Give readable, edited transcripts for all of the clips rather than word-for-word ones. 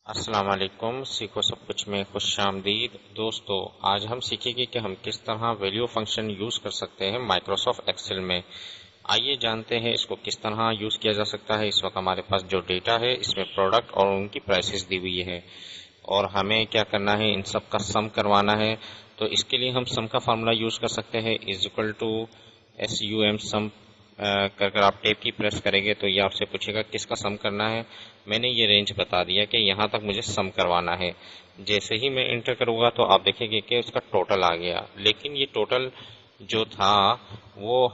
السلام علیکم، سیکھو سب کچھ میں خوش آمدید دوستو۔ آج ہم سیکھیں گے کہ ہم کس طرح ویلیو فنکشن یوز کر سکتے ہیں مائکروسافٹ ایکسل میں۔ آئیے جانتے ہیں اس کو کس طرح یوز کیا جا سکتا ہے۔ اس وقت ہمارے پاس جو ڈیٹا ہے اس میں پروڈکٹ اور ان کی پرائسز دی ہوئی ہے، اور ہمیں کیا کرنا ہے، ان سب کا سم کروانا ہے۔ تو اس کے لیے ہم سم کا فارمولا یوز کر سکتے ہیں، = سم کر آپ ٹیپ کی پریس کریں گے تو یہ آپ سے پوچھے گا کس کا سم کرنا ہے۔ میں نے یہ رینج بتا دیا کہ یہاں تک مجھے سم کروانا ہے۔ جیسے ہی میں انٹر کروں گا تو آپ دیکھیں گے کہ اس کا ٹوٹل آ گیا، لیکن یہ ٹوٹل جو تھا وہ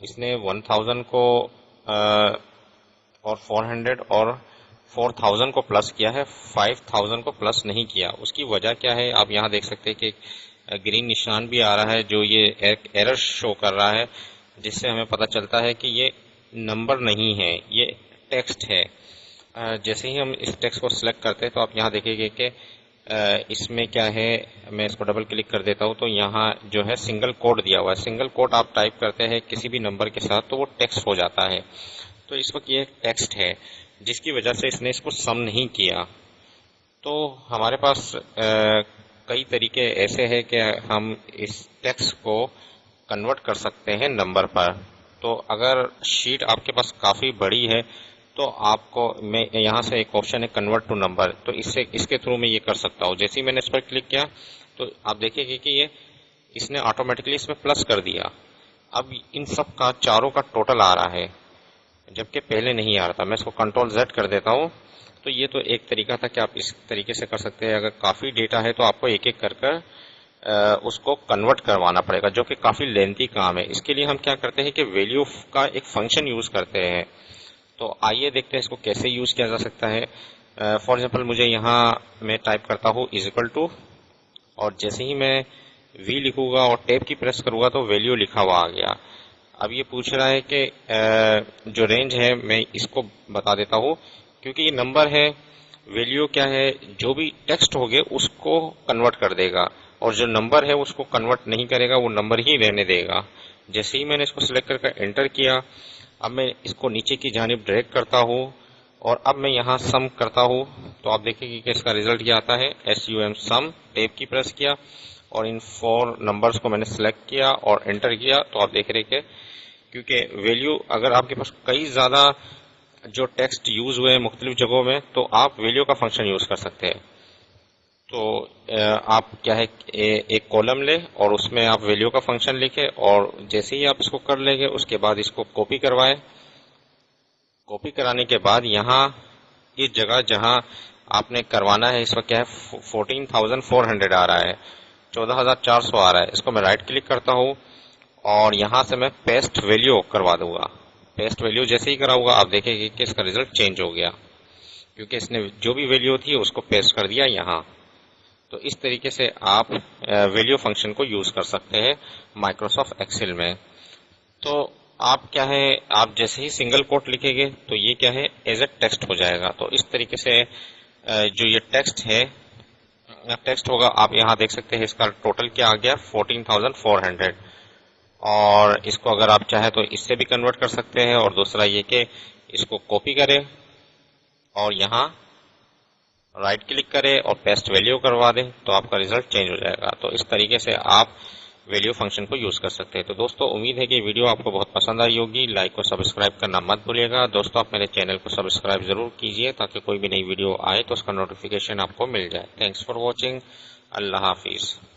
اس نے 1000 کو اور 400 اور 4000 کو پلس کیا ہے، 5000 کو پلس نہیں کیا۔ اس کی وجہ کیا ہے آپ یہاں دیکھ سکتے ہیں کہ گرین نشان بھی آ رہا ہے جو یہ ایرر شو کر رہا ہے، جس سے ہمیں پتہ چلتا ہے کہ یہ نمبر نہیں ہے، یہ ٹیکسٹ ہے۔ جیسے ہی ہم اس ٹیکسٹ کو سلیکٹ کرتے ہیں تو آپ یہاں دیکھیں گے کہ اس میں کیا ہے، میں اس کو ڈبل کلک کر دیتا ہوں تو یہاں جو ہے سنگل کوڈ دیا ہوا ہے۔ سنگل کوڈ آپ ٹائپ کرتے ہیں کسی بھی نمبر کے ساتھ تو وہ ٹیکسٹ ہو جاتا ہے۔ تو اس وقت یہ ٹیکسٹ ہے جس کی وجہ سے اس نے اس کو سم نہیں کیا۔ تو ہمارے پاس کئی طریقے ایسے ہیں کہ ہم اس ٹیکسٹ کو کنورٹ کر سکتے ہیں نمبر پر۔ تو اگر شیٹ آپ کے پاس کافی بڑی ہے تو آپ کو میں یہاں سے ایک آپشن ہے کنورٹ ٹو نمبر، تو اس کے تھرو میں یہ کر سکتا ہوں۔ جیسے ہی میں نے اس پر کلک کیا تو آپ دیکھیں گے کہ اس نے آٹومیٹکلی اس میں پلس کر دیا۔ اب ان سب کا چاروں کا ٹوٹل آ رہا ہے جبکہ پہلے نہیں آ رہا تھا۔ میں اس کو کنٹرول Z کر دیتا ہوں۔ تو یہ تو ایک طریقہ تھا کہ آپ اس طریقے سے کر سکتے ہیں۔ اگر کافی ڈیٹا ہے تو آپ کو ایک ایک کر اس کو کنورٹ کروانا پڑے گا، جو کہ کافی لینتھی کام ہے۔ اس کے لیے ہم کیا کرتے ہیں کہ ویلیو کا ایک فنکشن یوز کرتے ہیں۔ تو آئیے دیکھتے ہیں اس کو کیسے یوز کیا جا سکتا ہے۔ فار ایگزامپل مجھے یہاں میں ٹائپ کرتا ہوں = اور جیسے ہی میں V لکھوں گا اور ٹیپ کی پریس کروں گا تو ویلیو لکھا ہوا آ گیا۔ اب یہ پوچھ رہا ہے کہ جو رینج ہے میں اس کو بتا دیتا ہوں، کیونکہ یہ نمبر ہے، ویلیو کیا ہے، جو بھی ٹیکسٹ ہوگے اس کو کنورٹ کر دے گا، اور جو نمبر ہے اس کو کنورٹ نہیں کرے گا، وہ نمبر ہی رہنے دے گا۔ جیسے ہی میں نے اس کو سلیکٹ کر کے انٹر کیا، اب میں اس کو نیچے کی جانب ڈریگ کرتا ہوں اور اب میں یہاں سم کرتا ہوں تو آپ دیکھیں گے کہ اس کا ریزلٹ کیا آتا ہے، سم ٹیپ کی پریس کیا اور ان 4 نمبرز کو میں نے سلیکٹ کیا اور انٹر کیا تو آپ دیکھ رہے کہ کیونکہ ویلیو اگر آپ کے پاس کئی زیادہ جو ٹیکسٹ یوز ہوئے ہیں مختلف جگہوں میں تو آپ ویلیو کا فنکشن یوز کر سکتے ہیں۔ تو آپ کیا ہے ایک کالم لیں اور اس میں آپ ویلیو کا فنکشن لکھیں، اور جیسے ہی آپ اس کو کر لیں گے اس کے بعد اس کو کاپی کروائیں۔ کاپی کرانے کے بعد یہاں اس جگہ جہاں آپ نے کروانا ہے، اس وقت کیا ہے 14,400 آ رہا ہے، 14,400 آ رہا ہے۔ اس کو میں رائٹ کلک کرتا ہوں اور یہاں سے میں پیسٹ ویلیو کروا دوں گا۔ پیسٹ ویلیو جیسے ہی کراؤں گا آپ دیکھیں گے کہ اس کا ریزلٹ چینج ہو گیا، کیونکہ اس نے جو بھی ویلیو تھی اس کو پیسٹ کر دیا یہاں۔ تو اس طریقے سے آپ ویلیو فنکشن کو یوز کر سکتے ہیں مائکروسافٹ ایکسل میں۔ تو آپ کیا ہے، آپ جیسے ہی سنگل کوٹ لکھیں گے تو یہ کیا ہے ایز اے ٹیکسٹ ہو جائے گا۔ تو اس طریقے سے جو یہ ٹیکسٹ ہے، ٹیکسٹ ہوگا، آپ یہاں دیکھ سکتے ہیں اس کا ٹوٹل کیا آ گیا 14,400، اور اس کو اگر آپ چاہیں تو اس سے بھی کنورٹ کر سکتے ہیں، اور دوسرا یہ کہ اس کو کاپی کریں اور یہاں رائٹ کلک کریں اور پیسٹ ویلیو کروا دیں تو آپ کا ریزلٹ چینج ہو جائے گا۔ تو اس طریقے سے آپ ویلیو فنکشن کو یوز کر سکتے ہیں۔ تو دوستو امید ہے کہ یہ ویڈیو آپ کو بہت پسند آئی ہوگی۔ لائک اور سبسکرائب کرنا مت بھولیے گا۔ دوستو آپ میرے چینل کو سبسکرائب ضرور کیجئے تاکہ کوئی بھی نئی ویڈیو آئے تو اس کا نوٹیفیکیشن آپ کو مل جائے۔ Thanks for watching. اللہ حافظ۔